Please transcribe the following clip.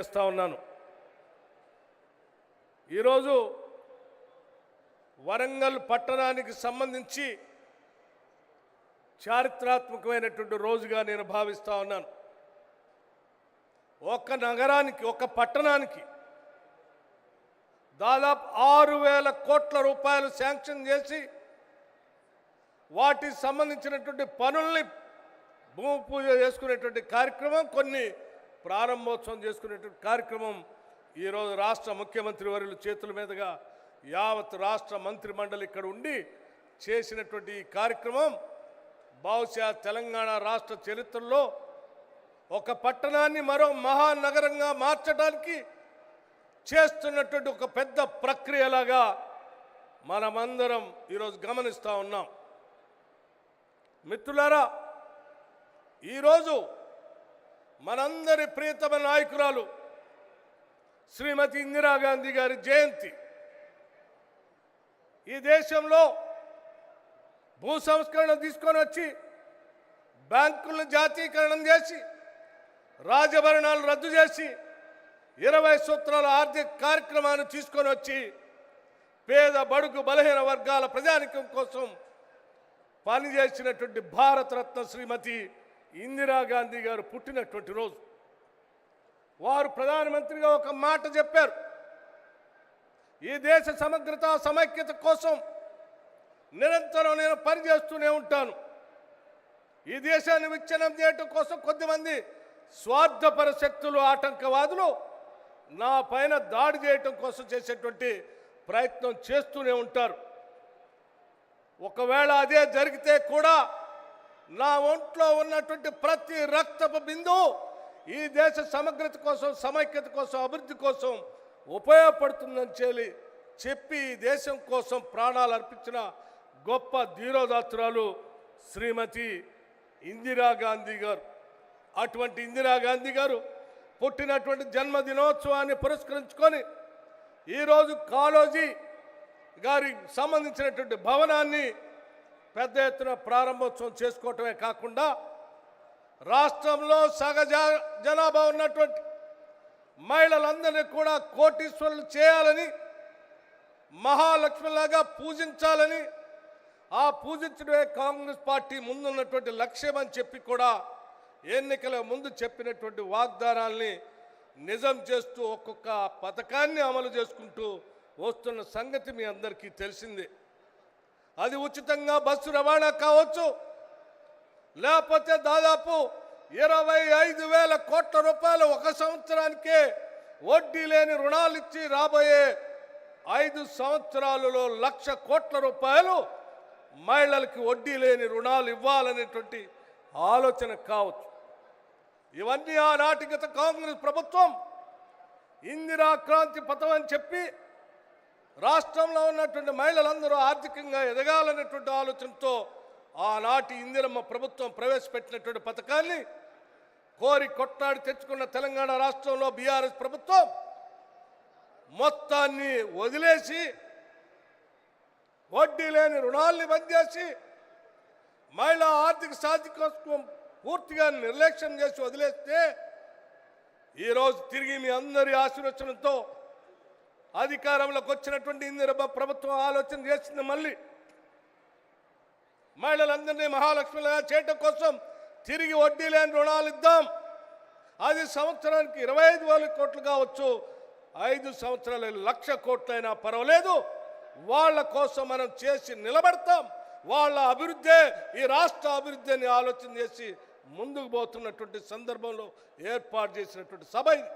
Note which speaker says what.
Speaker 1: చేస్తా ఉన్నాను. ఈరోజు వరంగల్ పట్టణానికి సంబంధించి చారిత్రాత్మకమైనటువంటి రోజుగా నేను భావిస్తా ఉన్నాను. ఒక నగరానికి, ఒక పట్టణానికి దాదాపు 6,000 కోట్ల రూపాయలు శాంక్షన్ చేసి వాటికి సంబంధించినటువంటి పనుల్ని భూమి పూజ చేసుకునేటువంటి కార్యక్రమం, కొన్ని ప్రారంభోత్సవం చేసుకునేటువంటి కార్యక్రమం ఈరోజు రాష్ట్ర ముఖ్యమంత్రి వర్యుల చేతుల మీదుగా యావత్ రాష్ట్ర మంత్రి మండలి ఇక్కడ ఉండి చేసినటువంటి ఈ కార్యక్రమం బహుశా తెలంగాణ రాష్ట్ర చరిత్రలో ఒక పట్టణాన్ని మరో మహానగరంగా మార్చడానికి చేస్తున్నటువంటి ఒక పెద్ద ప్రక్రియలాగా మనమందరం ఈరోజు గమనిస్తూ ఉన్నాం. మిత్రులారా, ఈరోజు మనందరి ప్రియతమ నాయకురాలు శ్రీమతి ఇందిరాగాంధీ గారి జయంతి. ఈ దేశంలో భూ సంస్కరణ తీసుకొని వచ్చి బ్యాంకులను జాతీయకరణం చేసి రాజభరణాలు రద్దు చేసి 20 సూత్రాల ఆర్థిక కార్యక్రమాన్ని తీసుకొని వచ్చి పేద బడుగు బలహీన వర్గాల ప్రజానికం కోసం పనిచేసినటువంటి భారతరత్న శ్రీమతి ఇందిరాగాంధీ గారు పుట్టినటువంటి రోజు. వారు ప్రధానమంత్రిగా ఒక మాట చెప్పారు, ఈ దేశ సమగ్రత సమైక్యత కోసం నిరంతరం నేను పనిచేస్తూనే ఉంటాను. ఈ దేశాన్ని విచ్ఛిన్నం చేయటం కోసం కొద్దిమంది స్వార్థపర శక్తులు, ఆటంకవాదులు నా పైన దాడి చేయటం కోసం చేసేటువంటి ప్రయత్నం చేస్తూనే ఉంటారు. ఒకవేళ అదే జరిగితే కూడా నా ఒంట్లో ఉన్నటువంటి ప్రతి రక్తపు బిందువు ఈ దేశ సమగ్రత కోసం, సమైక్యత కోసం, అభివృద్ధి కోసం ఉపయోగపడుతుందని చెప్పి ఈ దేశం కోసం ప్రాణాలు అర్పించిన గొప్ప ధీరోదాత్తురాలు శ్రీమతి ఇందిరాగాంధీ గారు. అటువంటి ఇందిరాగాంధీ గారు పుట్టినటువంటి జన్మదినోత్సవాన్ని పురస్కరించుకొని ఈరోజు కాళోజీ గారికి సంబంధించినటువంటి భవనాన్ని పెద్ద ఎత్తున ప్రారంభోత్సవం చేసుకోవటమే కాకుండా రాష్ట్రంలో సగజ జనాభా ఉన్నటువంటి మహిళలందరినీ కూడా కోటీశ్వరులు చేయాలని, మహాలక్ష్మిలాగా పూజించాలని, ఆ పూజించడమే కాంగ్రెస్ పార్టీ ముందున్నటువంటి లక్ష్యం అని చెప్పి కూడా ఎన్నికల ముందు చెప్పినటువంటి వాగ్దానాల్ని నిజం చేస్తూ ఒక్కొక్క పథకాన్ని అమలు చేసుకుంటూ వస్తున్న సంగతి మీ అందరికీ తెలిసిందే. అది ఉచితంగా బస్సు రవాణా కావచ్చు, లేకపోతే దాదాపు 25,000 కోట్ల రూపాయలు ఒక సంవత్సరానికే వడ్డీ లేని రుణాలు ఇచ్చి రాబోయే 5 సంవత్సరాలలో 1,00,000 కోట్ల రూపాయలు మహిళలకి వడ్డీ లేని రుణాలు ఇవ్వాలనేటువంటి ఆలోచన కావచ్చు. ఇవన్నీ ఆనాటి గత కాంగ్రెస్ ప్రభుత్వం ఇందిరా క్రాంతి పథం అని చెప్పి రాష్ట్రంలో ఉన్నటువంటి మహిళలందరూ ఆర్థికంగా ఎదగాలనేటువంటి ఆలోచనతో ఆనాటి ఇందిరమ్మ ప్రభుత్వం ప్రవేశపెట్టినటువంటి పథకాన్ని కోరి కొట్లాడి తెచ్చుకున్న తెలంగాణ రాష్ట్రంలో బీఆర్ఎస్ ప్రభుత్వం మొత్తాన్ని వదిలేసి వడ్డీ లేని రుణాల్ని బంద్ చేసి మహిళా ఆర్థిక సాధికారం పూర్తిగా నిర్లక్ష్యం చేసి వదిలేస్తే ఈరోజు తిరిగి మీ అందరి ఆశీర్వచనంతో అధికారంలోకి వచ్చినటువంటి ఇందిరమ్మ ప్రభుత్వం ఆలోచన చేసింది, మళ్ళీ మహిళలందరినీ మహాలక్ష్మిగా చేయటం కోసం తిరిగి వడ్డీ లేని రుణాలు ఇద్దాం. అది సంవత్సరానికి 25,000 కోట్లు కావచ్చు, 5 సంవత్సరాలు 1,00,000 కోట్లైనా పర్వాలేదు, వాళ్ళ కోసం మనం చేసి నిలబడతాం. వాళ్ళ అభివృద్ధే ఈ రాష్ట్ర అభివృద్ధి అని ఆలోచన చేసి ముందుకు పోతున్నటువంటి సందర్భంలో ఏర్పాటు చేసినటువంటి సభ ఇది.